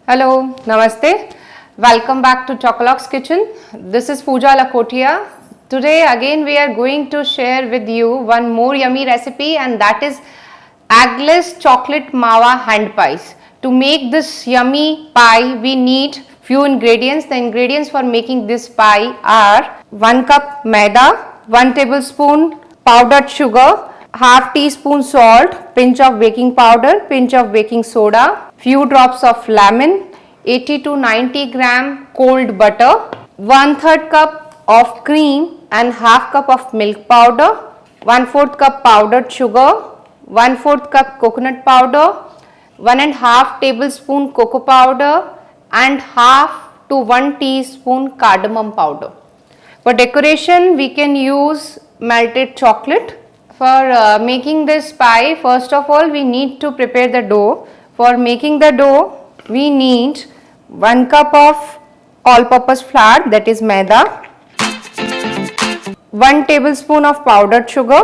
Hello, Namaste. Welcome back to Chocolox Kitchen. This is Pooja Lakhotia. Today again we are going to share with you one more yummy recipe, and that is eggless chocolate mawa hand pies. To make this yummy pie we need few ingredients. The ingredients for making this pie are 1 cup maida, 1 tablespoon powdered sugar, half teaspoon salt, pinch of baking powder, pinch of baking soda, few drops of lemon, 80 to 90 gram cold butter, 1/3 cup of cream and half cup of milk powder, 1/4 cup powdered sugar, 1/4 cup coconut powder, 1.5 tablespoon cocoa powder and half to 1 teaspoon cardamom powder. For decoration we can use melted chocolate. For making this pie, first of all we need to prepare the dough. For making the dough we need 1 cup of all purpose flour, that is maida, 1 tablespoon of powdered sugar.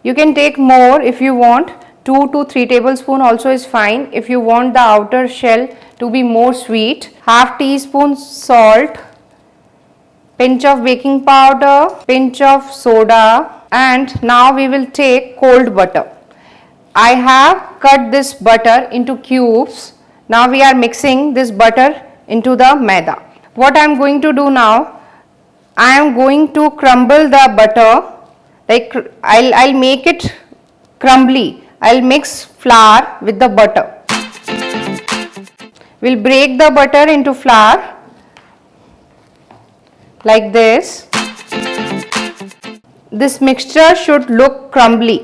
You can take more if you want, 2 to 3 tablespoon also is fine if you want the outer shell to be more sweet. Half teaspoon salt, pinch of baking powder, pinch of soda, and now we will take cold butter. I have cut this butter into cubes. Now we are mixing this butter into the maida. What I am going to do now, I am going to crumble the butter, like I'll make it crumbly. I'll mix flour with the butter. We'll break the butter into flour like this. This mixture should look crumbly.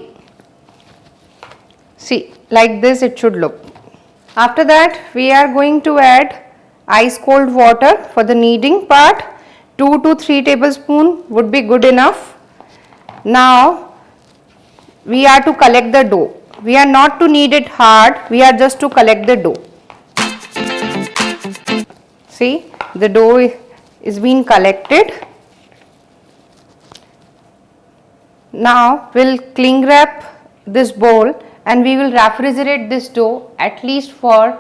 See, like this it should look. After that we are going to add ice cold water for the kneading part. 2 to 3 tablespoon would be good enough. Now we are to collect the dough. We are not to knead it hard, we are just to collect the dough. See, the dough is being collected. Now we'll cling wrap this bowl and we will refrigerate this dough at least for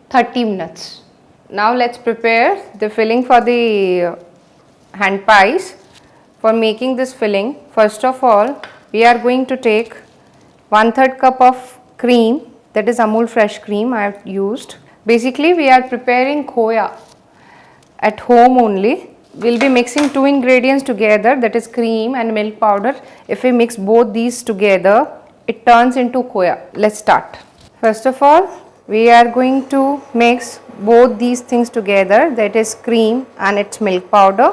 30 minutes. Now let's prepare the filling for the hand pies. For making this filling, first of all we are going to take 1/3 cup of cream, that is Amul fresh cream I have used. Basically we are preparing khoya at home only. We'll be mixing two ingredients together, that is cream and milk powder. If we mix both these together, it turns into khoya. Let's start. First of all, we are going to mix both these things together, that is cream and its milk powder.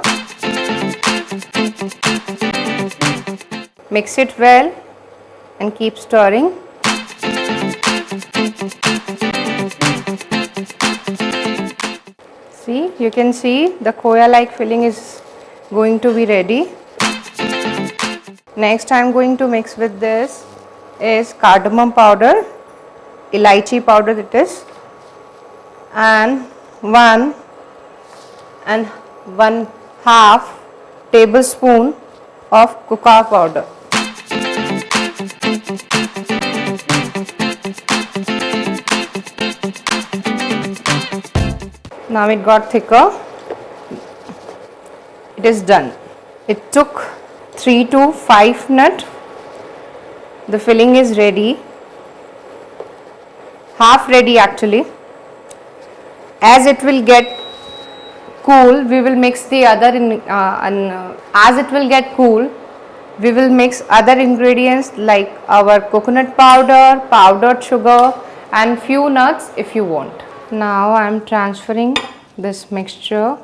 Mix it well and keep stirring. See, you can see the khoya like filling is going to be ready. Next I am going to mix with this is cardamom powder, elaichi powder it is, and 1.5 tablespoon of cocoa powder. Now it got thicker. It is done. It took 3 to 5 minutes. The filling is ready. Half ready actually. As it will get cool, we will mix the other as it will get cool, we will mix other ingredients like our coconut powder, powdered sugar and few nuts if you want. Now I am transferring this mixture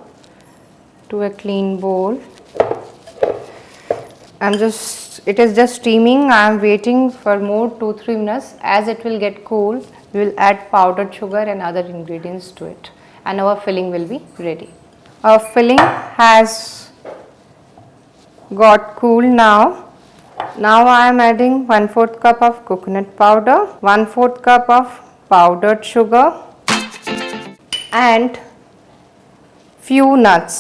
to a clean bowl. It is just steaming. I am waiting for more 2-3 minutes. As it will get cool, we will add powdered sugar and other ingredients to it, and our filling will be ready. Our filling has got cool now. Now I am adding 1/4 cup of coconut powder, 1/4 cup of powdered sugar and few nuts.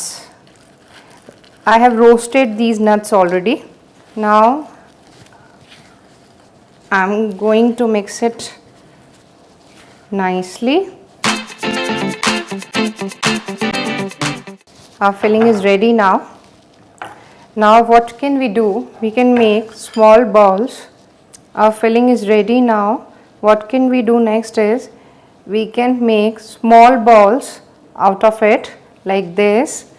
I have roasted these nuts already. Now I am going to mix it nicely. Our filling is ready now. Now what can we do? We can make small balls. Our filling is ready now. What can we do next is we can make small balls out of it like this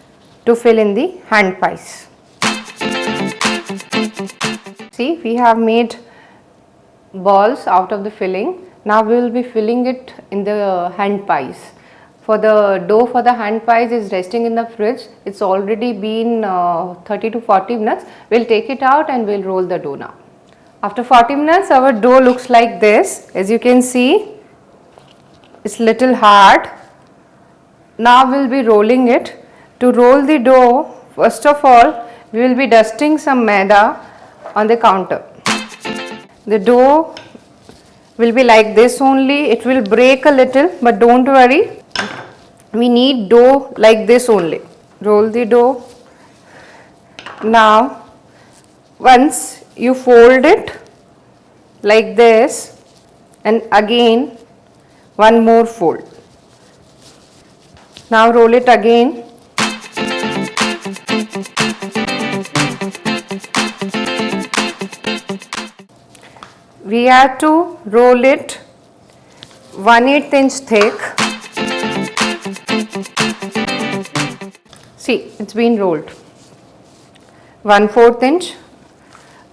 to fill in the hand pies. See, we have made balls out of the filling. Now we will be filling it in the hand pies. For the dough for the hand pies is resting in the fridge. It's already been 30 to 40 minutes. We'll take it out and we'll roll the dough now. After 40 minutes our dough looks like this. As you can see, it's little hard. Now we'll be rolling it. To roll the dough, first of all, we will be dusting some maida on the counter. The dough will be like this only. It will break a little, but don't worry. We need dough like this only. Roll the dough. Now, once you fold it like this, and again one more fold. Now roll it again. We have to roll it 1/8 inch thick. See, it's been rolled 1/4 inch,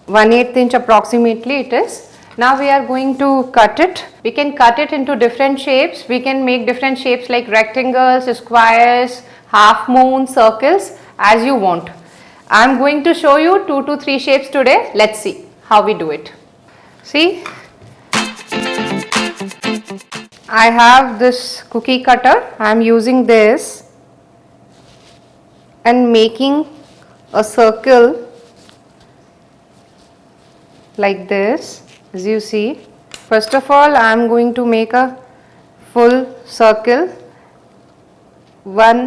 1/8 inch approximately it is. Now we are going to cut it. We can cut it into different shapes. We can make different shapes like rectangles, squares, half moon, circles as you want. I am going to show you 2 to 3 shapes today. Let's see how we do it. See, I have this cookie cutter. I am using this and making a circle like this. As you see, first of all I am going to make a full circle, one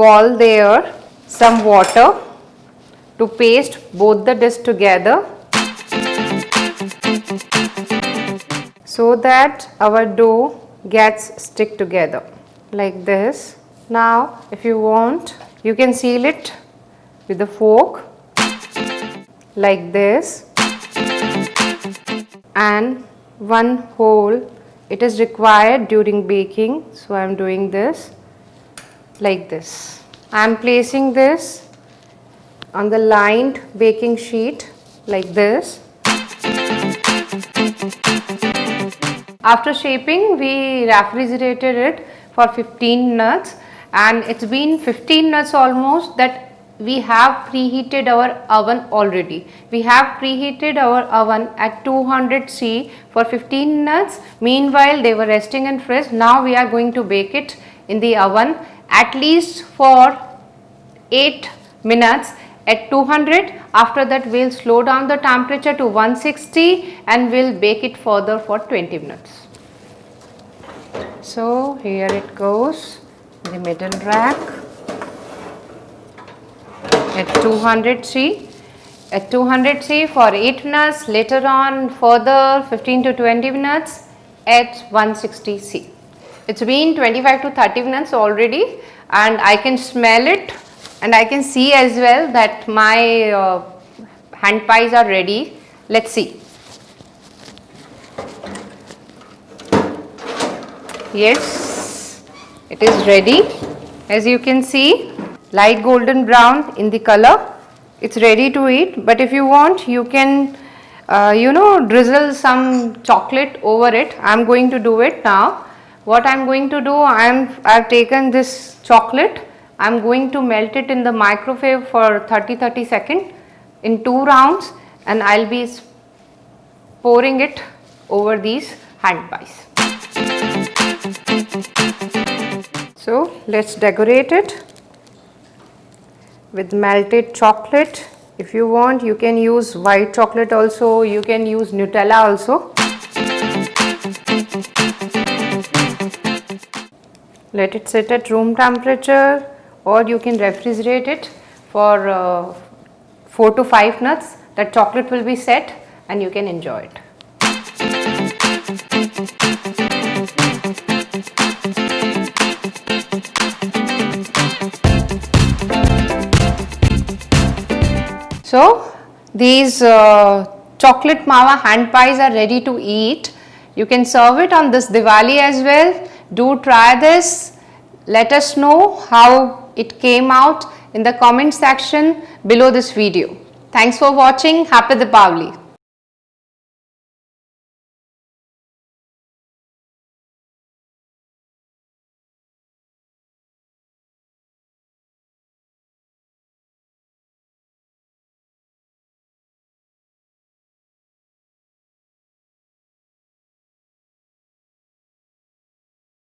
ball there, some water to paste both the discs together so that our dough gets stick together like this. Now if you want, you can seal it with a fork like this, and one hole it is required during baking, so I am doing this like this. I am placing this on the lined baking sheet like this. After shaping, we refrigerated it for 15 minutes, and it's been 15 minutes almost that we have preheated our oven already. We have preheated our oven at 200 C for 15 minutes. Meanwhile, they were resting in fridge. Now we are going to bake it in the oven at least for 8 minutes at 200. After that, we'll slow down the temperature to 160 and we'll bake it further for 20 minutes. So here it goes, the middle rack at 200 C. At 200 C for 8 minutes, later on further 15 to 20 minutes at 160 C. It's been 25 to 30 minutes already, and I can smell it and I can see as well that my hand pies are ready. Let's see. Yes, it is ready. As you can see, light golden brown in the color. It's ready to eat, but if you want, you can drizzle some chocolate over it. I'm going to do it now. What I'm going to do, I've taken this chocolate. I'm going to melt it in the microwave for 30 seconds in 2 rounds, and I'll be pouring it over these hand pies. So let's decorate it with melted chocolate. If you want, you can use white chocolate also, you can use Nutella also. Let it sit at room temperature, or you can refrigerate it for 4 to 5 minutes. That chocolate will be set and you can enjoy it. So these chocolate mawa hand pies are ready to eat. You can serve it on this Diwali as well. Do try this. Let us know how it came out in the comment section below this video. Thanks for watching. Happy Deepavali.